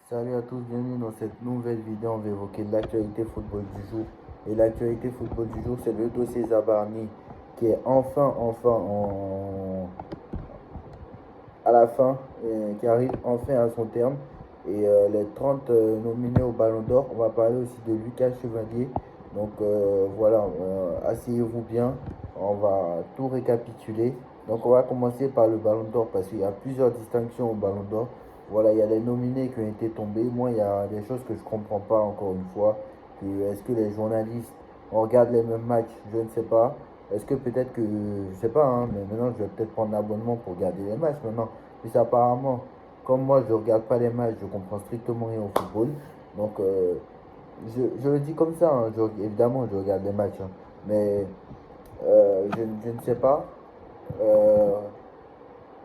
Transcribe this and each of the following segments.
Salut à tous, bienvenue dans cette nouvelle vidéo. On va évoquer l'actualité football du jour. Et l'actualité football du jour, c'est le dossier Zabarni qui est à la fin, qui arrive enfin à son terme. Et les 30 nominés au Ballon d'Or, on va parler aussi de Lucas Chevalier. Donc voilà, asseyez-vous bien, on va tout récapituler. Donc on va commencer par le Ballon d'Or parce qu'il y a plusieurs distinctions au Ballon d'Or. Voilà, il y a les nominés qui ont été tombés. Moi, il y a des choses que je ne comprends pas encore une fois. Est-ce que les journalistes, on regarde les mêmes matchs? Je ne sais pas. Est-ce que peut-être que, je sais pas, hein, mais maintenant je vais peut-être prendre un abonnement pour regarder les matchs maintenant. Puis apparemment, comme moi je ne regarde pas les matchs, je comprends strictement rien au football. Donc je le dis comme ça, hein, évidemment je regarde les matchs, hein, mais je ne sais pas. euh,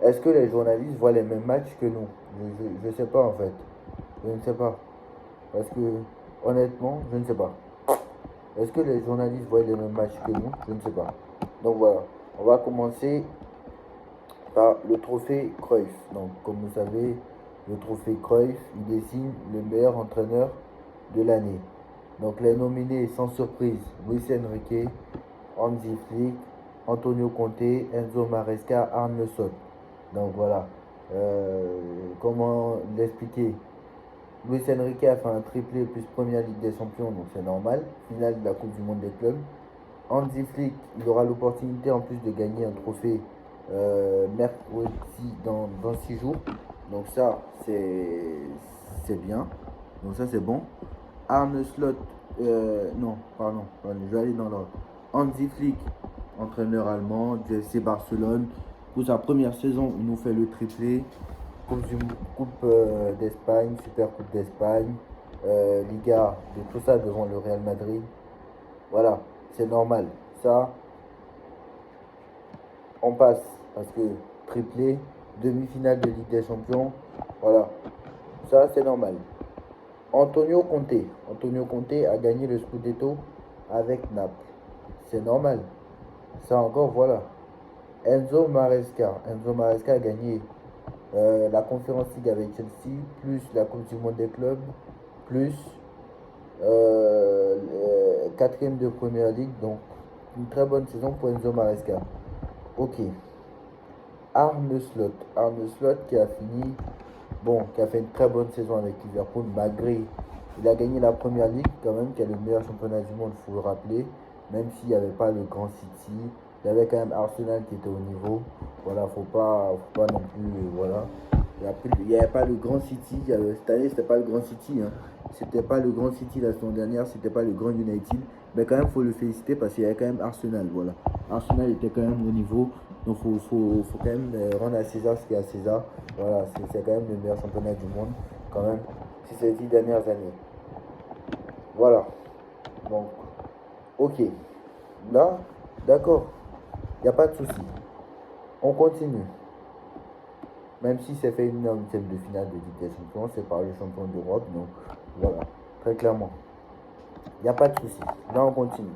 Est-ce que les journalistes voient les mêmes matchs que nous? Je ne sais pas en fait. Je ne sais pas. Parce que honnêtement, je ne sais pas. Est-ce que les journalistes voient les mêmes matchs que nous? Je ne sais pas. Donc voilà, on va commencer par le trophée Cruyff. Donc comme vous savez, le trophée Cruyff, il désigne le meilleur entraîneur de l'année. Donc les nominés sans surprise, Luis Enrique, Hansi Flick, Antonio Conte, Enzo Maresca, Arne Slot. Donc voilà. Comment l'expliquer? Luis Enrique a fait un triplé plus première Ligue des Champions, donc c'est normal. Finale de la Coupe du Monde des clubs. Hansi Flick, il aura l'opportunité en plus de gagner un trophée mercredi dans 6 jours. Donc ça, c'est bien. Donc ça, c'est bon. Arne Slot, non, pardon, je vais aller dans l'ordre. Hansi Flick, entraîneur allemand du FC Barcelone. Pour sa première saison, il nous fait le triplé. Coupe d'Espagne, Super Coupe d'Espagne, Liga, de tout ça devant le Real Madrid. Voilà, c'est normal. Ça, on passe parce que triplé, demi-finale de Ligue des Champions, voilà. Ça, c'est normal. Antonio Conte. Antonio Conte a gagné le Scudetto avec Naples. C'est normal. Ça encore, voilà. Enzo Maresca. Enzo Maresca a gagné la Conference League avec Chelsea, plus la Coupe du Monde des clubs, plus quatrième de Première Ligue. Donc, une très bonne saison pour Enzo Maresca. Ok. Arne Slot. Arne Slot qui a fini, bon, qui a fait une très bonne saison avec Liverpool, malgré il a gagné la Première Ligue quand même, qui est le meilleur championnat du monde, il faut le rappeler, même s'il n'y avait pas le grand City, il y avait quand même Arsenal qui était au niveau. Voilà, faut pas non plus, voilà. Il n'y avait pas le grand City, cette année c'était pas le grand City, hein. C'était pas le grand City la saison dernière, c'était pas le grand United, mais quand même faut le féliciter parce qu'il y avait quand même Arsenal, voilà. Arsenal était quand même au niveau, donc faut quand même rendre à César ce qu'il y a à César. Voilà, c'est quand même le meilleur championnat du monde, quand même, ces 10 dernières années. Voilà, donc, ok. Là, d'accord, il n'y a pas de souci. On continue. Même si c'est fait une huitième de finale de Ligue des Champions, c'est par le champion d'Europe, donc voilà, très clairement. Il n'y a pas de souci. Là, on continue.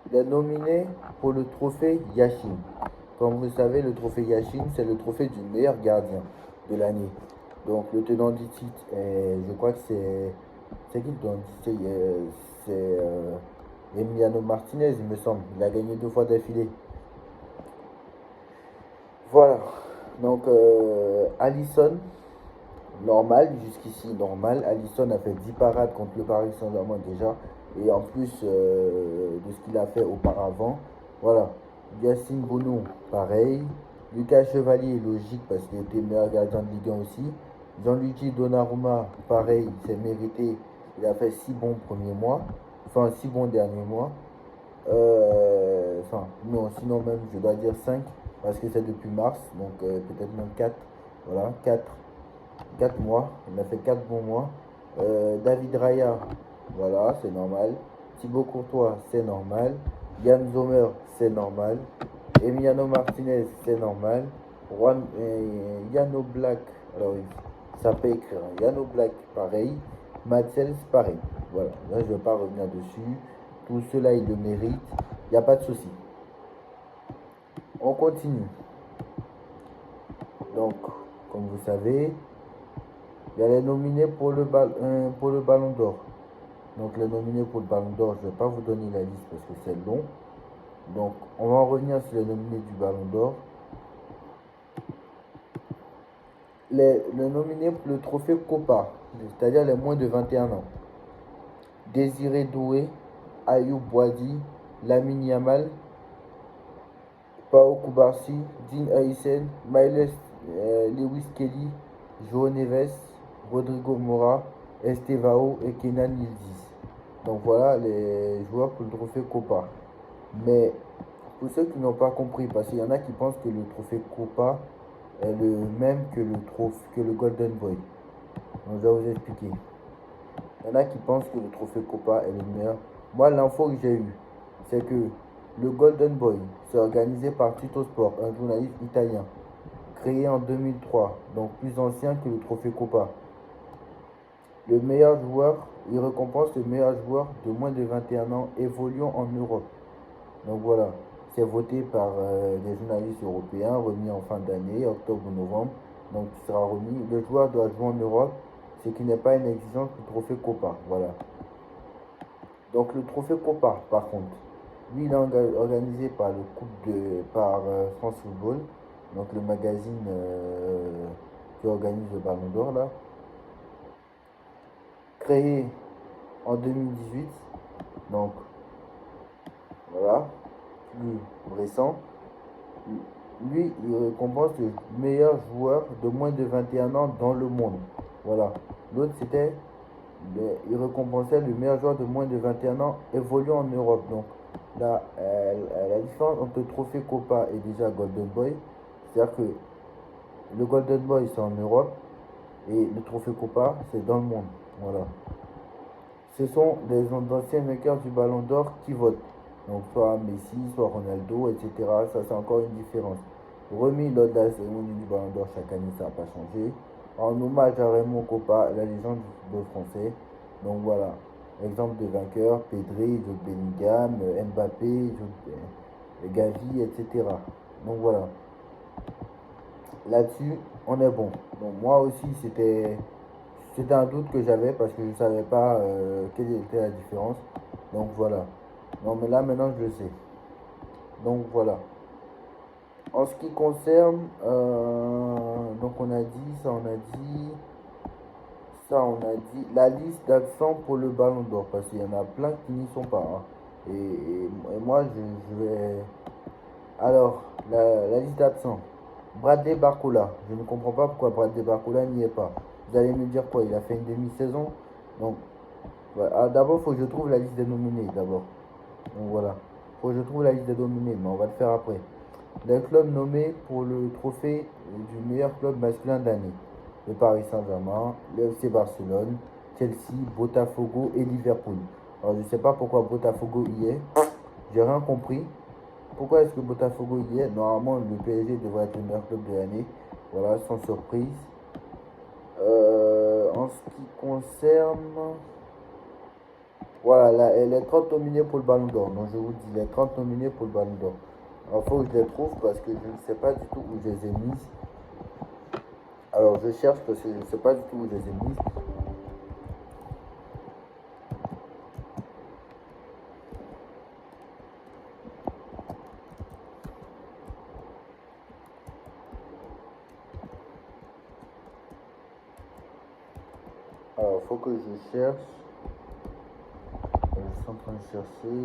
Il est nominé pour le trophée Yashin. Comme vous savez, le trophée Yashin, c'est le trophée du meilleur gardien de l'année. Donc, le tenant du titre, je crois que c'est. C'est qui le tenant du titre? Emiliano Martinez, il me semble. Il a gagné 2 fois d'affilée. Voilà. Donc, Alisson, normal, jusqu'ici normal. Alisson a fait 10 parades contre le Paris Saint-Germain déjà. Et en plus de ce qu'il a fait auparavant. Voilà. Yacine Bounou, pareil. Lucas Chevalier, logique parce qu'il était meilleur gardien de Ligue 1 aussi. Gianluigi Donnarumma, pareil, c'est mérité. Il a fait 6 bons premiers mois. Enfin, 6 bons derniers mois. Enfin, non, sinon même, je dois dire 5 parce que c'est depuis mars. Donc peut-être même 4. Voilà, 4 mois. Il a fait 4 bons mois. David Raya, voilà, c'est normal. Thibaut Courtois, c'est normal. Yann Zomer, c'est normal. Emiliano Martinez, c'est normal. Yano Black, alors ça peut écrire. Yano Black, pareil. Matsels, pareil. Voilà, là je ne vais pas revenir dessus. Tout cela, il le mérite. Il n'y a pas de souci. On continue. Donc, comme vous savez, Il y a les nominés pour le ballon d'or. Donc les nominés pour le ballon d'or, je ne vais pas vous donner la liste parce que c'est long. Donc on va en revenir sur les nominés du ballon d'or. Les nominés pour le trophée Copa, c'est-à-dire les moins de 21 ans. Désiré Doué, Ayoub Boadi, Lamine Yamal, Pau Koubarsi, Dean Aysen, Miles Lewis Kelly, João Neves, Rodrigo Mora, Estevao et Kenan Yildiz. Donc voilà les joueurs pour le trophée Copa. Mais pour ceux qui n'ont pas compris, parce qu'il y en a qui pensent que le trophée Copa est le même que le Golden Boy. Donc je vais vous expliquer. Il y en a qui pensent que le trophée Copa est le meilleur. Moi, l'info que j'ai eue, c'est que le Golden Boy, c'est organisé par Tito Sport, un journaliste italien, créé en 2003, donc plus ancien que le trophée Copa. Le meilleur joueur, il récompense le meilleur joueur de moins de 21 ans évoluant en Europe. Donc voilà, c'est voté par des journalistes européens, remis en fin d'année, octobre ou novembre. Donc il sera remis. Le joueur doit jouer en Europe, ce qui n'est pas une exigence du trophée Copa. Voilà. Donc le trophée Copa, par contre, lui, il est organisé par France Football, donc le magazine qui organise le Ballon d'Or là, créé en 2018, donc voilà, plus récent. Lui, il récompense le meilleur joueur de moins de 21 ans dans le monde. Voilà. L'autre, il récompensait le meilleur joueur de moins de 21 ans évoluant en Europe. Donc, là, la différence entre le trophée Copa et déjà Golden Boy, c'est-à-dire que le Golden Boy, c'est en Europe et le trophée Copa, c'est dans le monde. Voilà. Ce sont les anciens vainqueurs du Ballon d'Or qui votent. Donc, soit Messi, soit Ronaldo, etc. Ça, c'est encore une différence. Remis lors de la cérémonie du Ballon d'Or chaque année, ça n'a pas changé. En hommage à Raymond Kopa, la légende du football français. Donc voilà, exemple de vainqueurs, Pedri, Jude Bellingham, Mbappé, Gavi, etc. Donc voilà, là-dessus, on est bon. Donc moi aussi, c'était un doute que j'avais parce que je ne savais pas quelle était la différence. Donc voilà. Non mais là maintenant je le sais. Donc voilà. En ce qui concerne, donc on a dit, on a dit la liste d'absents pour le Ballon d'Or, parce qu'il y en a plein qui n'y sont pas, hein. Et moi, je vais... Alors, la liste d'absents. Bradley Barcola, je ne comprends pas pourquoi Bradley Barcola n'y est pas. Vous allez me dire quoi, il a fait une demi-saison. Donc, ouais. Ah, d'abord, il faut que je trouve la liste des nominés, d'abord. Donc voilà, il faut que je trouve la liste des nominés, mais on va le faire après. Les clubs nommés pour le trophée du meilleur club masculin d'année. Le Paris Saint-Germain, le FC Barcelone, Chelsea, Botafogo et Liverpool. Alors je ne sais pas pourquoi Botafogo y est. J'ai rien compris. Pourquoi est-ce que Botafogo y est? Normalement le PSG devrait être le meilleur club de l'année. Voilà, sans surprise. En ce qui concerne... Voilà, les 30 nominés pour le Ballon d'Or. Donc je vous dis les 30 nominés pour le Ballon d'Or. Alors il faut que je les trouve parce que je ne sais pas du tout où je les ai mises. Alors je cherche parce que je ne sais pas du tout où je les ai mises. Alors il faut que je cherche. Je suis en train de chercher.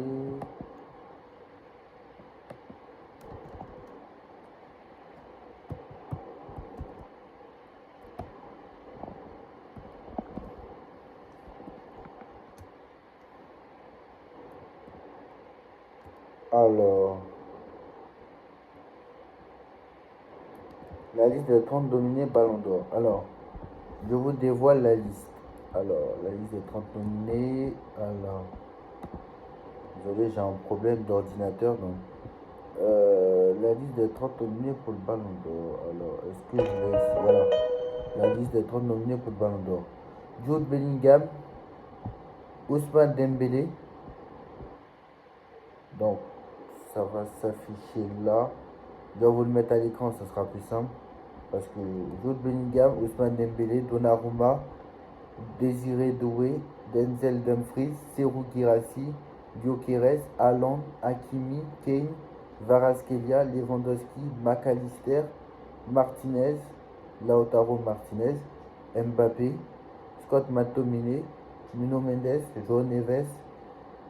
Alors, la liste des 30 nominés Ballon d'Or. Alors, je vous dévoile la liste. Alors, la liste des 30 nominés. Alors, désolé, j'ai un problème d'ordinateur. Donc, la liste des 30 nominés pour le Ballon d'Or. Alors, est-ce que je laisse. Voilà, la liste des 30 nominés pour le Ballon d'Or. Jude Bellingham, Ousmane Dembélé. Donc, ça va s'afficher là. Je vais vous le mettre à l'écran, ça sera plus simple. parce que Jude Bellingham, Ousmane Dembélé, Donnarumma, Désiré Doué, Denzel Dumfries, Serhou Guirassy, Gyökeres, Haaland, Hakimi, Kane, Kvaratskhelia, Lewandowski, McAllister, Martinez, Lautaro Martinez, Mbappé, Scott McTominay, Nuno Mendes, João Neves,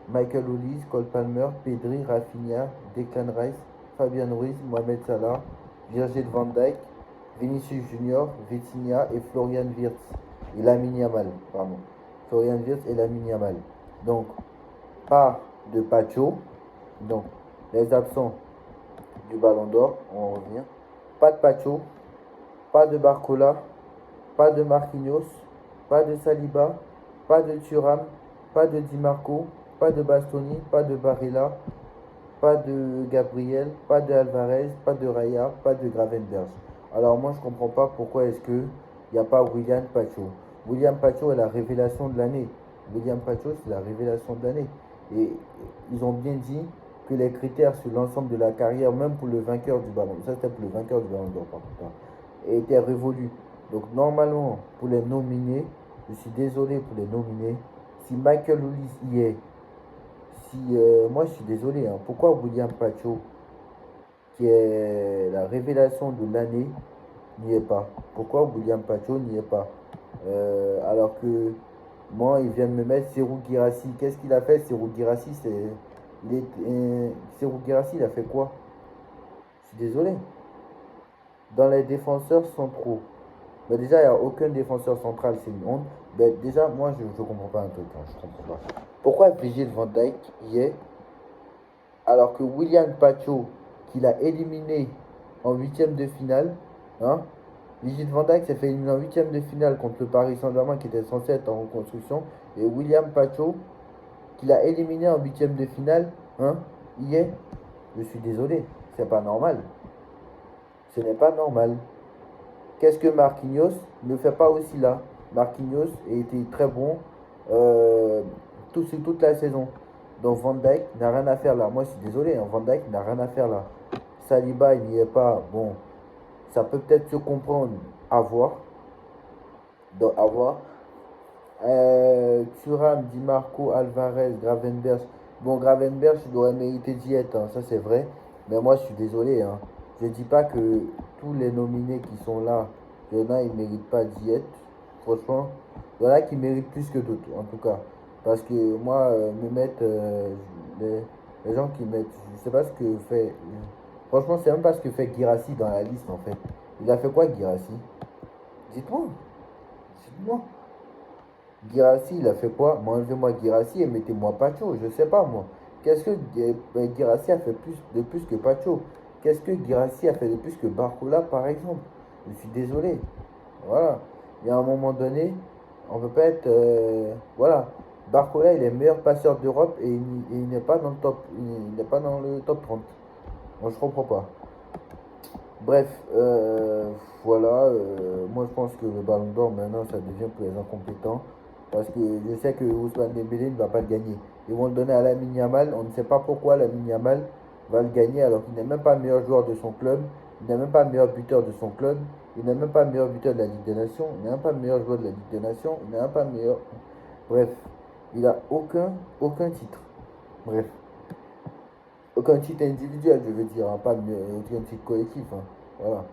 Michael Olise, Cole Palmer, Pedri, Rafinha, Declan Rice, Fabian Ruiz, Mohamed Salah, Virgil van Dijk, Vinicius Junior, Vitinha et Florian Wirtz. Et Lamine Yamal, pardon. Florian Wirtz et Lamine Yamal. Donc, pas de Pacho. Donc, les absents du Ballon d'Or, on va revenir. Pas de Pacho, pas de Barcola, pas de Marquinhos, pas de Saliba, pas de Thuram, pas de Di Marco, pas de Bastoni, pas de Barella, pas de Gabriel, pas de Alvarez, pas de Raya, pas de Gravenberch. Alors moi je comprends pas pourquoi est-ce que il n'y a pas William Pacho. William Pacho est la révélation de l'année. William Pacho c'est la révélation de l'année. Et ils ont bien dit que les critères sur l'ensemble de la carrière, même pour le vainqueur du ballon, ça c'était pour le vainqueur du ballon d'or par contre, étaient révolus. Donc normalement pour les nominés, je suis désolé pour les nominés, si Michael Olise y est, si moi je suis désolé, hein, pourquoi William Pacho, qui est la révélation de l'année, n'y est pas? Pourquoi William Pacho n'y est pas? Alors que moi, ils viennent me mettre Serhou Guirassy. Qu'est-ce qu'il a fait, Serhou Guirassy? Serhou Guirassy, il a fait quoi? Je suis désolé. Dans les défenseurs centraux, bah déjà, il n'y a aucun défenseur central, c'est une honte. Bah déjà, moi, je ne comprends pas un truc. Hein, je comprends pas. Pourquoi Virgil van Dijk y est alors que William Pacho, qu'il a éliminé en huitième de finale, hein, Virgil van Dijk s'est fait éliminer en huitième de finale contre le Paris Saint-Germain qui était censé être en reconstruction, et William Pacho, qu'il a éliminé en huitième de finale, hein, y est. Je suis désolé, c'est pas normal. Ce n'est pas normal. Qu'est-ce que Marquinhos ne fait pas aussi là? Marquinhos a été très bon sur toute la saison. Donc Van Dijk n'a rien à faire là. Moi je suis désolé, hein, Van Dijk n'a rien à faire là. Saliba il n'y est pas. Bon, ça peut peut-être se comprendre à voir. Donc à voir. Thuram, Di Marco, Alvarez, Gravenberch. Bon, Gravenberch doit mériter d'y être, hein, ça c'est vrai. Mais moi je suis désolé. Hein. Je ne dis pas que tous les nominés qui sont là, il y en a, ils ne méritent pas d'y être. Franchement, il y en a qui méritent plus que d'autres, en tout cas. Parce que moi, me mettre les gens qui mettent, je sais pas ce que fait. Franchement, c'est même pas ce que fait Guirassy dans la liste en fait. Il a fait quoi Guirassy? Dites-moi. Dites-moi. Guirassy, il a fait quoi? Enlevez-moi Guirassy et mettez-moi Pacho. Je sais pas moi. Qu'est-ce que Guirassy a fait de plus que Pacho? Qu'est-ce que Guirassy a fait de plus que Barcola par exemple? Je suis désolé. Voilà. Il y a un moment donné, on peut pas être. Voilà. Barcola, il est meilleur passeur d'Europe et il n'est pas dans le top. Il n'est pas dans le top 30. Moi, je comprends pas. Bref, voilà. Moi, je pense que le Ballon d'Or, maintenant, ça devient pour les incompétents. Parce que je sais que Ousmane Dembélé ne va pas le gagner. Ils vont le donner à Lamine Yamal. On ne sait pas pourquoi Lamine Yamal va le gagner alors qu'il n'est même pas meilleur joueur de son club. Il n'est même pas meilleur buteur de son club. Il n'est même pas meilleur buteur de la Ligue des Nations. Il n'est même pas meilleur joueur de la Ligue des Nations. Il n'est même pas meilleur. Bref, il n'a aucun titre. Bref. Aucun titre individuel, je veux dire. Hein, pas aucun titre collectif. Hein. Voilà.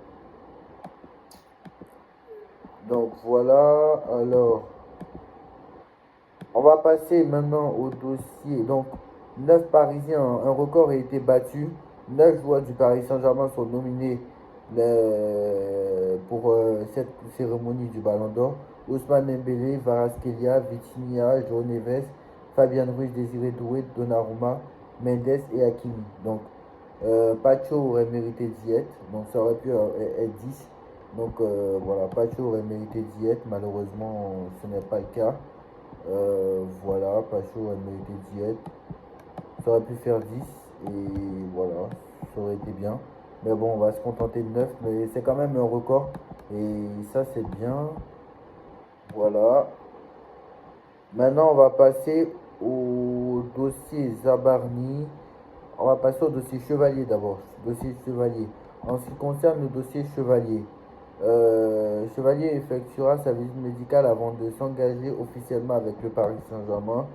Donc voilà. Alors. On va passer maintenant au dossier. Donc, 9 Parisiens, un record a été battu. 9 joueurs du Paris Saint-Germain sont nominés pour cette cérémonie du Ballon d'Or. Ousmane Dembélé, Kvaratskhelia, Vitinha, João Neves, Fabian Ruiz, Désiré Doué, Donnarumma, Mendes et Hakimi. Donc, Pacho aurait mérité d'y être. Donc, ça aurait pu être 10. Donc, voilà, Pacho aurait mérité d'y être. Malheureusement, ce n'est pas le cas. Voilà, Pacho a mérité d'y être. Ça aurait pu faire 10 et voilà, ça aurait été bien. Mais bon, on va se contenter de 9, mais c'est quand même un record et ça c'est bien. Voilà. Maintenant, on va passer au dossier Zabarni. On va passer au dossier Chevalier d'abord. Dossier Chevalier. En ce qui concerne le dossier Chevalier, Chevalier effectuera sa visite médicale avant de s'engager officiellement avec le Paris Saint-Germain.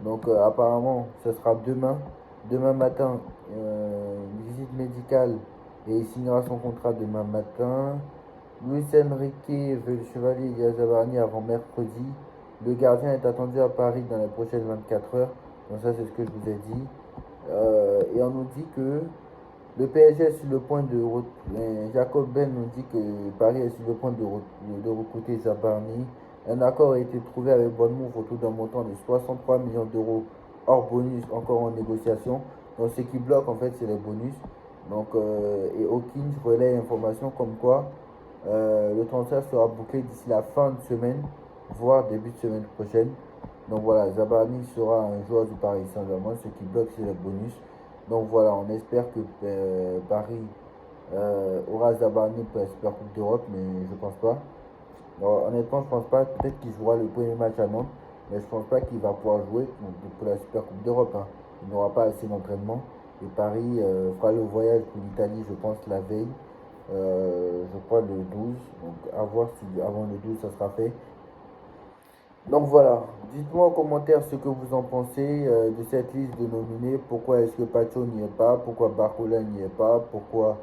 Donc apparemment, ce sera demain matin, une visite médicale et il signera son contrat demain matin. Luis Enrique veut le Chevalier Elia Zabarni avant mercredi. Le gardien est attendu à Paris dans les prochaines 24 heures. Donc ça c'est ce que je vous ai dit. Et on nous dit que le PSG est sur le point Jacob Ben nous dit que Paris est sur le point de recruter Zabarni. Un accord a été trouvé avec Bournemouth autour d'un montant de 63 millions d'euros hors bonus encore en négociation. Donc ce qui bloque en fait c'est les bonus. Donc et Hawkins relaie l'information comme quoi le transfert sera bouclé d'ici la fin de semaine, voire début de semaine prochaine. Donc voilà, Zabarni sera un joueur du Paris Saint-Germain. Ce qui bloque c'est les bonus. Donc voilà, on espère que Paris aura Zabarni pour la Super Coupe d'Europe, mais je pense pas. Alors, honnêtement, je pense pas. Peut-être qu'il jouera le premier match à Nantes, mais je pense pas qu'il va pouvoir jouer pour la Super Coupe d'Europe, hein. Il n'aura pas assez d'entraînement. Et Paris fera le voyage pour l'Italie, je pense, la veille. Je crois le 12. Donc à voir si avant le 12 ça sera fait. Donc voilà, dites-moi en commentaire ce que vous en pensez de cette liste de nominés. Pourquoi est-ce que Pacho n'y est pas? Pourquoi Barcola n'y est pas? Pourquoi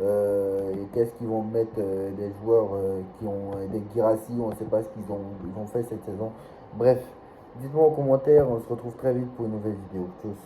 et qu'est-ce qu'ils vont mettre des joueurs qui ont des Guirassy, on ne sait pas ce ils ont fait cette saison. Bref, dites-moi en commentaire, on se retrouve très vite pour une nouvelle vidéo. Tchuss.